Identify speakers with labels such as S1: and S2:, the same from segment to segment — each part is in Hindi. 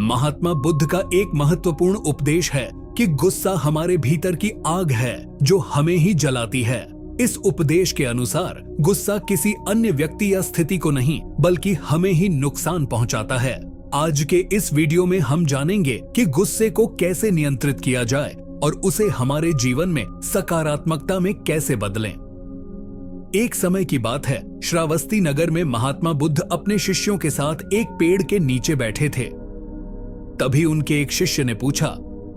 S1: महात्मा बुद्ध का एक महत्वपूर्ण उपदेश है कि गुस्सा हमारे भीतर की आग है जो हमें ही जलाती है। इस उपदेश के अनुसार गुस्सा किसी अन्य व्यक्ति या स्थिति को नहीं बल्कि हमें ही नुकसान पहुंचाता है। आज के इस वीडियो में हम जानेंगे कि गुस्से को कैसे नियंत्रित किया जाए और उसे हमारे जीवन में सकारात्मकता में कैसे बदलें। एक समय की बात है, श्रावस्ती नगर में महात्मा बुद्ध अपने शिष्यों के साथ एक पेड़ के नीचे बैठे थे। तभी उनके एक शिष्य ने पूछा,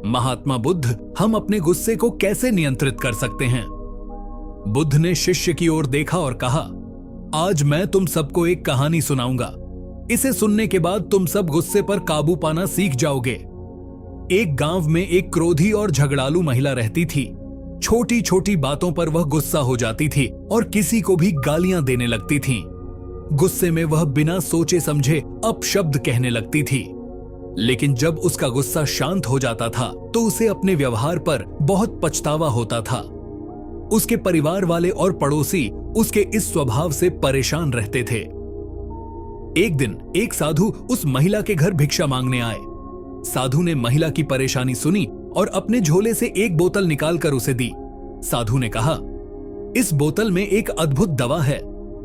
S1: महात्मा बुद्ध, हम अपने गुस्से को कैसे नियंत्रित कर सकते हैं? बुद्ध ने शिष्य की ओर देखा और कहा, आज मैं तुम सबको एक कहानी सुनाऊंगा। इसे सुनने के बाद तुम सब गुस्से पर काबू पाना सीख जाओगे। एक गांव में एक क्रोधी और झगड़ालू महिला रहती थी। छोटी छोटी बातों पर वह गुस्सा हो जाती थी और किसी को भी गालियां देने लगती थी। गुस्से में वह बिना सोचे समझे अपशब्द कहने लगती थी। लेकिन जब उसका गुस्सा शांत हो जाता था तो उसे अपने व्यवहार पर बहुत पछतावा होता था। उसके परिवार वाले और पड़ोसी उसके इस स्वभाव से परेशान रहते थे। एक दिन एक साधु उस महिला के घर भिक्षा मांगने आए। साधु ने महिला की परेशानी सुनी और अपने झोले से एक बोतल निकालकर उसे दी। साधु ने कहा, इस बोतल में एक अद्भुत दवा है।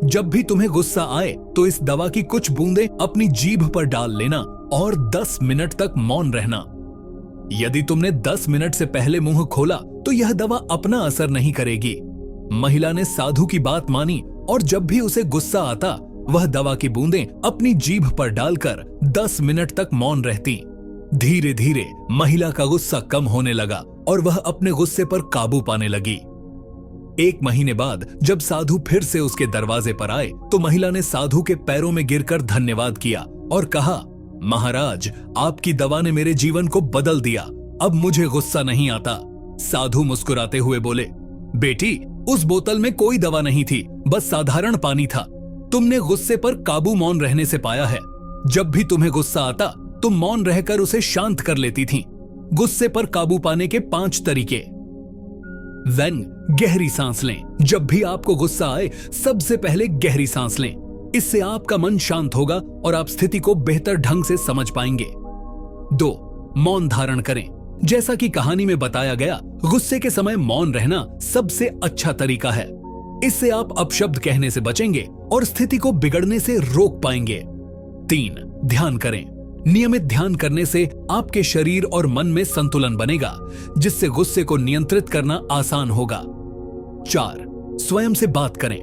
S1: जब भी तुम्हें गुस्सा आए तो इस दवा की कुछ बूंदें अपनी जीभ पर डाल लेना और 10 मिनट तक मौन रहना। यदि तुमने 10 मिनट से पहले मुंह खोला तो यह दवा अपना असर नहीं करेगी। महिला ने साधु की बात मानी और जब भी उसे गुस्सा आता वह दवा की बूंदें अपनी जीभ पर डालकर 10 मिनट तक मौन रहती। धीरे धीरे महिला का गुस्सा कम होने लगा और वह अपने गुस्से पर काबू पाने लगी। एक महीने बाद जब साधु फिर से उसके दरवाजे पर आए तो महिला ने साधु के पैरों में गिरकर धन्यवाद किया और कहा, महाराज, आपकी दवा ने मेरे जीवन को बदल दिया। अब मुझे गुस्सा नहीं आता। साधु मुस्कुराते हुए बोले, बेटी, उस बोतल में कोई दवा नहीं थी, बस साधारण पानी था। तुमने गुस्से पर काबू मौन रहने से पाया है। जब भी तुम्हें गुस्सा आता तुम मौन रहकर उसे शांत कर लेती थी। गुस्से पर काबू पाने के 5 तरीके। 1. गहरी सांस लें। जब भी आपको गुस्सा आए सबसे पहले गहरी सांस लें। इससे आपका मन शांत होगा और आप स्थिति को बेहतर ढंग से समझ पाएंगे। 2. मौन धारण करें। जैसा कि कहानी में बताया गया, गुस्से के समय मौन रहना सबसे अच्छा तरीका है। इससे आप अपशब्द कहने से बचेंगे और स्थिति को बिगड़ने से रोक पाएंगे। 3. ध्यान करें। नियमित ध्यान करने से आपके शरीर और मन में संतुलन बनेगा, जिससे गुस्से को नियंत्रित करना आसान होगा। 4. स्वयं से बात करें।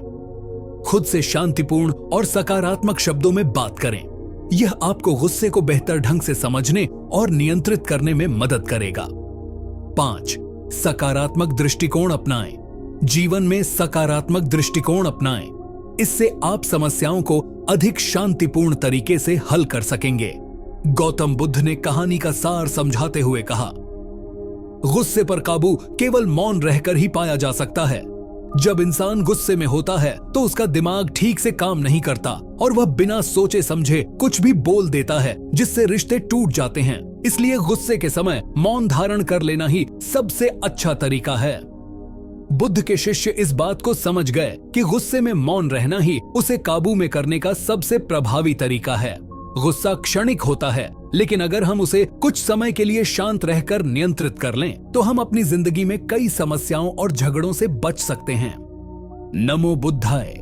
S1: खुद से शांतिपूर्ण और सकारात्मक शब्दों में बात करें। यह आपको गुस्से को बेहतर ढंग से समझने और नियंत्रित करने में मदद करेगा। 5. सकारात्मक दृष्टिकोण अपनाएं। जीवन में सकारात्मक दृष्टिकोण अपनाएं। इससे आप समस्याओं को अधिक शांतिपूर्ण तरीके से हल कर सकेंगे। गौतम बुद्ध ने कहानी का सार समझाते हुए कहा, गुस्से पर काबू केवल मौन रहकर ही पाया जा सकता है। जब इंसान गुस्से में होता है तो उसका दिमाग ठीक से काम नहीं करता और वह बिना सोचे समझे कुछ भी बोल देता है, जिससे रिश्ते टूट जाते हैं। इसलिए गुस्से के समय मौन धारण कर लेना ही सबसे अच्छा तरीका है। बुद्ध के शिष्य इस बात को समझ गए कि गुस्से में मौन रहना ही उसे काबू में करने का सबसे प्रभावी तरीका है। गुस्सा क्षणिक होता है, लेकिन अगर हम उसे कुछ समय के लिए शांत रहकर नियंत्रित कर लें तो हम अपनी जिंदगी में कई समस्याओं और झगड़ों से बच सकते हैं। नमो बुद्धाय।